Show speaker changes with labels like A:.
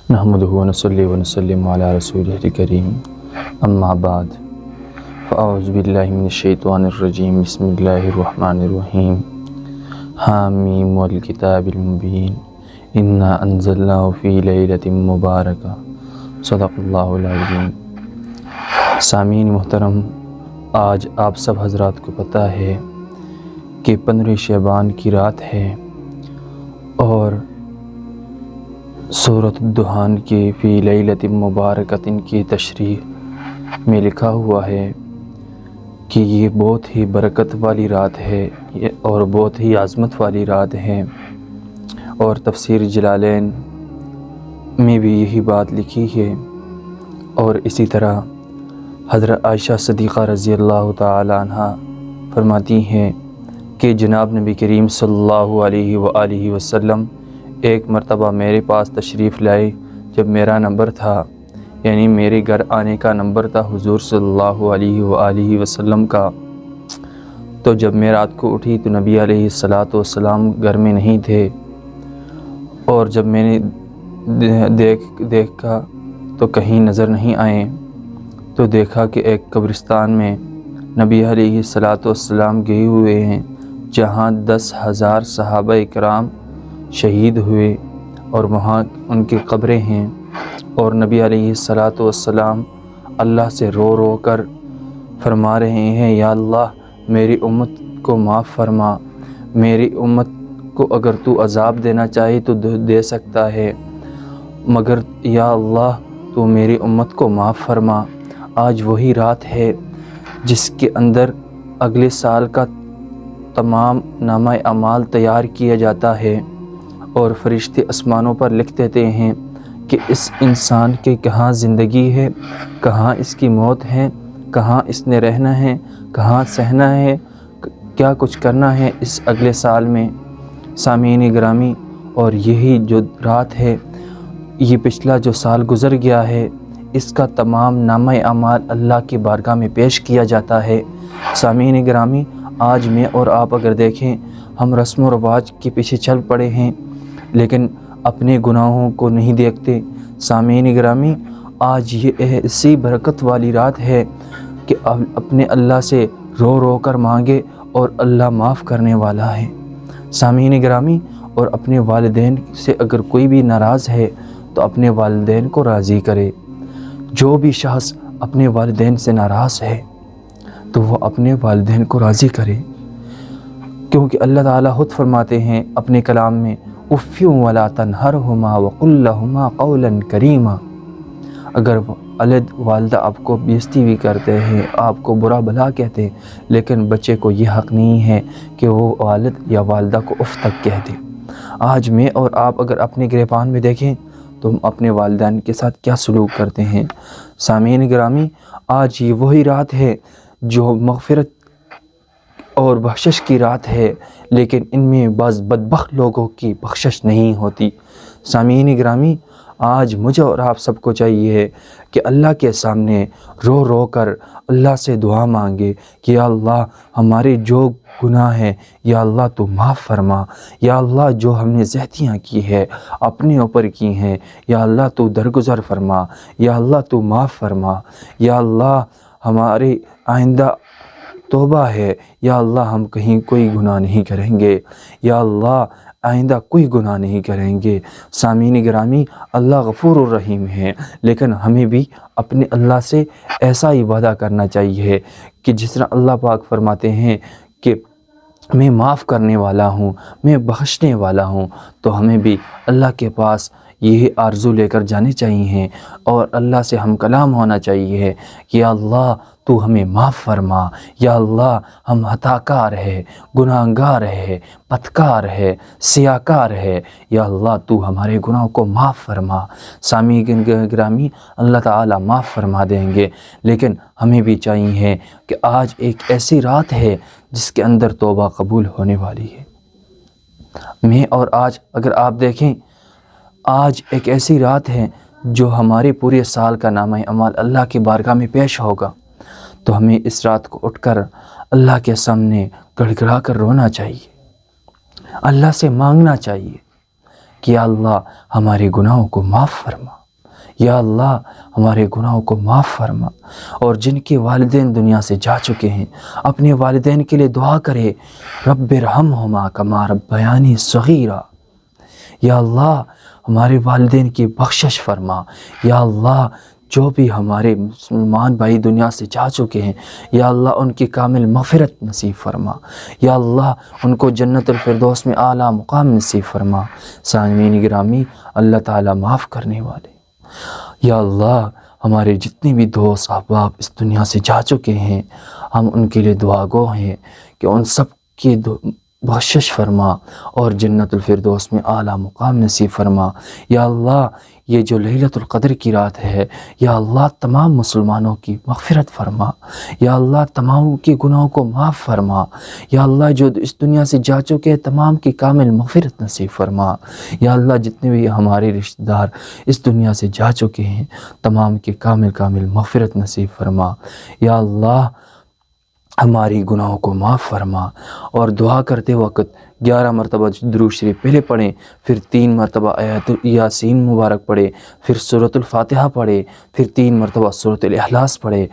A: نحمده ونصلي ونسلم على رسوله الكريم اما بعد فاعوذ باللہ من الشیطان الرجیم بسم اللہ الرحمن الرحیم حامیم والکتاب المبین انا انزلناه فی لیلۃ مبارکہ صدق اللہ العظیم۔ سامعین محترم، آج آپ سب حضرات کو پتہ ہے کہ 15 شعبان کی رات ہے اور سورۃ الدخان کی فی لیلۃ مبارکۃ کی تشریح میں لکھا ہوا ہے کہ یہ بہت ہی برکت والی رات ہے اور بہت ہی عظمت والی رات ہے، اور تفسیر جلالین میں بھی یہی بات لکھی ہے۔ اور اسی طرح حضرت عائشہ صدیقہ رضی اللہ تعالی عنہ فرماتی ہیں کہ جناب نبی کریم صلی اللہ علیہ وآلہ وسلم ایک مرتبہ میرے پاس تشریف لائے جب میرا نمبر تھا، یعنی میرے گھر آنے کا نمبر تھا حضور صلی اللہ علیہ وآلہ وسلم کا۔ تو جب میں رات کو اٹھی تو نبی علیہ الصلاۃ والسلام گھر میں نہیں تھے، اور جب میں نے دیکھا تو کہیں نظر نہیں آئے، تو دیکھا کہ ایک قبرستان میں نبی علیہ الصلاۃ والسلام گئے ہوئے ہیں، جہاں 10,000 صحابہ کرام شہید ہوئے اور وہاں ان کی قبریں ہیں، اور نبی علیہ الصلاۃ والسلام اللہ سے رو رو کر فرما رہے ہیں، یا اللہ میری امت کو معاف فرما، میری امت کو اگر تو عذاب دینا چاہے تو دے سکتا ہے، مگر یا اللہ تو میری امت کو معاف فرما۔ آج وہی رات ہے جس کے اندر اگلے سال کا تمام نامہ اعمال تیار کیا جاتا ہے، اور فرشتے آسمانوں پر لکھ دیتے ہیں کہ اس انسان کے کہاں زندگی ہے، کہاں اس کی موت ہے، کہاں اس نے رہنا ہے، کہاں سہنا ہے، کیا کچھ کرنا ہے اس اگلے سال میں۔ سامعین گرامی، اور یہی جو رات ہے، یہ پچھلا جو سال گزر گیا ہے، اس کا تمام نامہ اعمال اللہ کی بارگاہ میں پیش کیا جاتا ہے۔ سامعین گرامی، آج میں اور آپ اگر دیکھیں، ہم رسم و رواج کے پیچھے چل پڑے ہیں لیکن اپنے گناہوں کو نہیں دیکھتے۔ سامعین گرامی، آج یہ ایسی برکت والی رات ہے کہ اپنے اللہ سے رو رو کر مانگے اور اللہ معاف کرنے والا ہے۔ سامعین گرامی، اور اپنے والدین سے اگر کوئی بھی ناراض ہے تو اپنے والدین کو راضی کرے۔ جو بھی شخص اپنے والدین سے ناراض ہے تو وہ اپنے والدین کو راضی کرے، کیونکہ اللہ تعالیٰ خود فرماتے ہیں اپنے کلام میں، اف ولا تنہرہما وقل لہما قولا کریما۔ اگر والدہ آپ کو بےزتی بھی کرتے ہیں، آپ کو برا بھلا کہتے ہیں، لیکن بچے کو یہ حق نہیں ہے کہ وہ والد یا والدہ کو اف تک کہہ دے۔ آج میں اور آپ اگر اپنے گریبان میں دیکھیں تو ہم اپنے والدین کے ساتھ کیا سلوک کرتے ہیں۔ سامعین گرامی، آج یہ وہی رات ہے جو مغفرت اور بخشش کی رات ہے، لیکن ان میں بعض بدبخت لوگوں کی بخشش نہیں ہوتی۔ سامعین گرامی، آج مجھے اور آپ سب کو چاہیے کہ اللہ کے سامنے رو رو کر اللہ سے دعا مانگے کہ یا اللہ ہمارے جو گناہ ہیں یا اللہ تو معاف فرما، یا اللہ جو ہم نے زیادتیاں کی ہے اپنے اوپر کی ہیں یا اللہ تو درگزر فرما، یا اللہ تو معاف فرما، یا اللہ ہمارے آئندہ توبہ ہے، یا اللہ ہم کہیں کوئی گناہ نہیں کریں گے، یا اللہ آئندہ کوئی گناہ نہیں کریں گے۔ سامعین گرامی، اللہ غفور الرحیم ہے، لیکن ہمیں بھی اپنے اللہ سے ایسا ہی وعدہ کرنا چاہیے کہ جس طرح اللہ پاک فرماتے ہیں کہ میں معاف کرنے والا ہوں، میں بخشنے والا ہوں، تو ہمیں بھی اللہ کے پاس یہ آرزو لے کر جانے چاہیے اور اللہ سے ہم کلام ہونا چاہیے کہ یا اللہ تو ہمیں معاف فرما، یا اللہ ہم خطا کار ہے، گناہ گار ہے، بدکار ہے، سیاکار ہے، یا اللہ تو ہمارے گناہوں کو معاف فرما۔ سامعین گرامی، اللہ تعالیٰ معاف فرما دیں گے، لیکن ہمیں بھی چاہیے کہ آج ایک ایسی رات ہے جس کے اندر توبہ قبول ہونے والی ہے۔ میں اور آج اگر آپ دیکھیں، آج ایک ایسی رات ہے جو ہمارے پورے سال کا نامہ اعمال اللہ کی بارگاہ میں پیش ہوگا، تو ہمیں اس رات کو اٹھ کر اللہ کے سامنے گڑ گڑا کر رونا چاہیے، اللہ سے مانگنا چاہیے کہ یا اللہ ہمارے گناہوں کو معاف فرما، یا اللہ ہمارے گناہوں کو معاف فرما۔ اور جن کے والدین دنیا سے جا چکے ہیں اپنے والدین کے لیے دعا کرے، رب ارحمہما کما ربیانی صغیرا، یا اللہ ہمارے والدین کی بخشش فرما۔ یا اللہ جو بھی ہمارے مسلمان بھائی دنیا سے جا چکے ہیں یا اللہ ان کی کامل مغفرت نصیب فرما، یا اللہ ان کو جنت الفردوس میں اعلیٰ مقام نصیب فرما۔ سامعین گرامی، اللہ تعالیٰ معاف کرنے والے، یا اللہ ہمارے جتنے بھی دوست احباب اس دنیا سے جا چکے ہیں ہم ان کے لیے دعا گو ہیں کہ ان سب کی بخشش فرما اور جنت الفردوس میں اعلیٰ مقام نصیب فرما۔ یا اللہ یہ جو لیلۃ القدر کی رات ہے یا اللہ تمام مسلمانوں کی مغفرت فرما، یا اللہ تمام کے گناہوں کو معاف فرما، یا اللہ جو اس دنیا سے جا چکے ہیں تمام کی کامل مغفرت نصیب فرما۔ یا اللہ جتنے بھی ہمارے رشتہ دار اس دنیا سے جا چکے ہیں تمام کی کامل مغفرت نصیب فرما۔ یا اللہ ہماری گناہوں کو معاف فرما۔ اور دعا کرتے وقت 11 مرتبہ درود شریف پہلے پڑھیں، پھر 3 مرتبہ آیت یاسین مبارک پڑھیں، پھر سورۃ الفاتحہ پڑھیں، پھر 3 مرتبہ سورۃ الاخلاص پڑھیں،